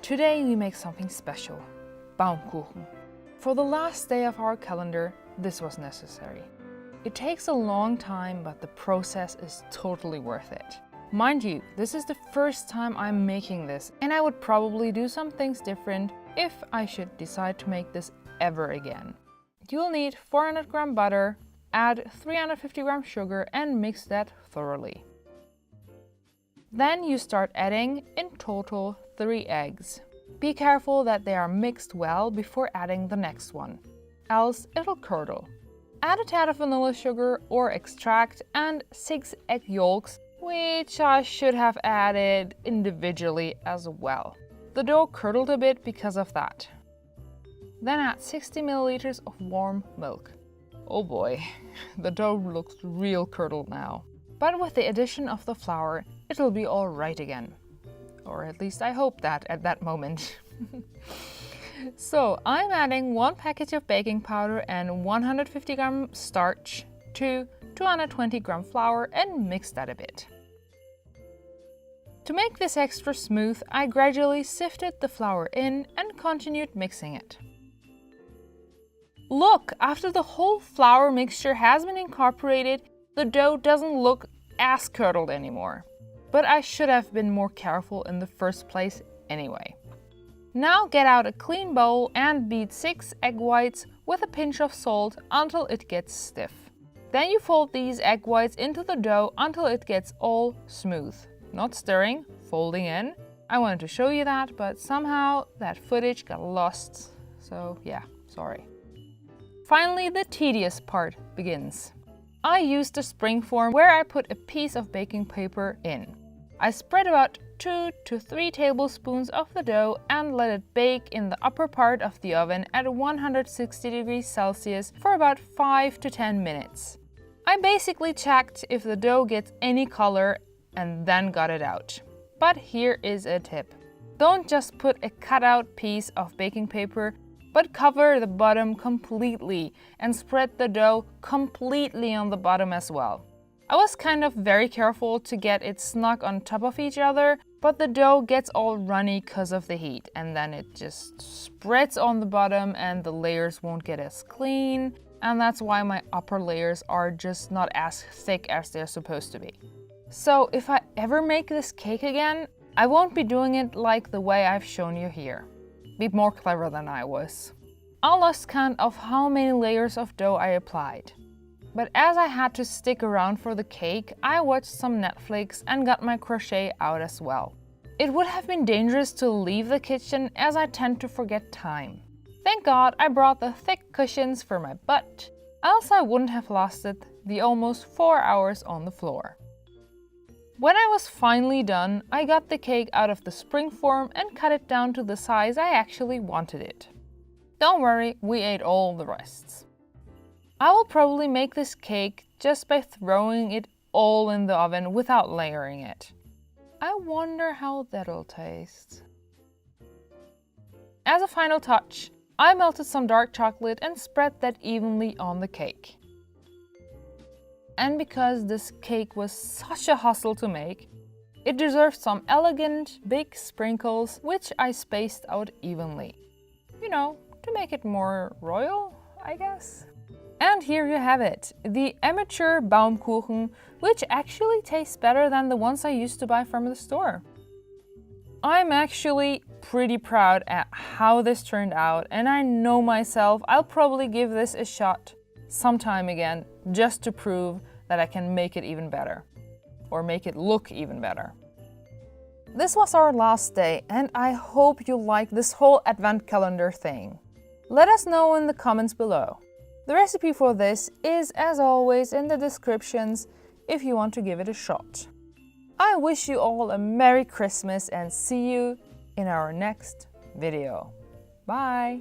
Today we make something special, Baumkuchen. For the last day of our calendar, this was necessary. It takes a long time, but the process is totally worth it. Mind you, this is the first time I'm making this, and I would probably do some things different if I should decide to make this ever again. You'll need 400 gram butter, add 350 gram sugar and mix that thoroughly. Then you start adding, in total, 3 eggs. Be careful that they are mixed well before adding the next one, else it'll curdle. Add a tad of vanilla sugar or extract and 6 egg yolks, which I should have added individually as well. The dough curdled a bit because of that. Then add 60 milliliters of warm milk. Oh boy, the dough looks real curdled now. But with the addition of the flour, it'll be all right again. Or at least I hope that at that moment. So I'm adding 1 package of baking powder and 150 gram starch to 220 gram flour and mix that a bit. To make this extra smooth, I gradually sifted the flour in and continued mixing it. Look, after the whole flour mixture has been incorporated, the dough doesn't look as curdled anymore. But I should have been more careful in the first place anyway. Now get out a clean bowl and beat 6 egg whites with a pinch of salt until it gets stiff. Then you fold these egg whites into the dough until it gets all smooth. Not stirring, folding in. I wanted to show you that, but somehow that footage got lost. So yeah, sorry. Finally, the tedious part begins. I used a springform where I put a piece of baking paper in. I spread about 2 to 3 tablespoons of the dough and let it bake in the upper part of the oven at 160 degrees Celsius for about 5 to 10 minutes. I basically checked if the dough gets any color and then got it out. But here is a tip. Don't just put a cutout piece of baking paper, but cover the bottom completely and spread the dough completely on the bottom as well. I was kind of very careful to get it snug on top of each other, but the dough gets all runny because of the heat and then it just spreads on the bottom and the layers won't get as clean, and that's why my upper layers are just not as thick as they're supposed to be. So if I ever make this cake again, I won't be doing it like the way I've shown you here. Be more clever than I was. I lost count of how many layers of dough I applied. But as I had to stick around for the cake, I watched some Netflix and got my crochet out as well. It would have been dangerous to leave the kitchen as I tend to forget time. Thank God I brought the thick cushions for my butt, else I wouldn't have lasted the almost 4 hours on the floor. When I was finally done, I got the cake out of the springform and cut it down to the size I actually wanted it. Don't worry, we ate all the rests. I will probably make this cake just by throwing it all in the oven without layering it. I wonder how that'll taste. As a final touch, I melted some dark chocolate and spread that evenly on the cake. And because this cake was such a hustle to make, it deserved some elegant, big sprinkles, which I spaced out evenly. You know, to make it more royal, I guess. And here you have it, the amateur Baumkuchen, which actually tastes better than the ones I used to buy from the store. I'm actually pretty proud at how this turned out, and I know myself I'll probably give this a shot sometime again, just to prove that I can make it even better, or make it look even better. This was our last day, and I hope you like this whole advent calendar thing. Let us know in the comments below. The recipe for this is, as always, in the descriptions if you want to give it a shot. I wish you all a Merry Christmas and see you in our next video. Bye!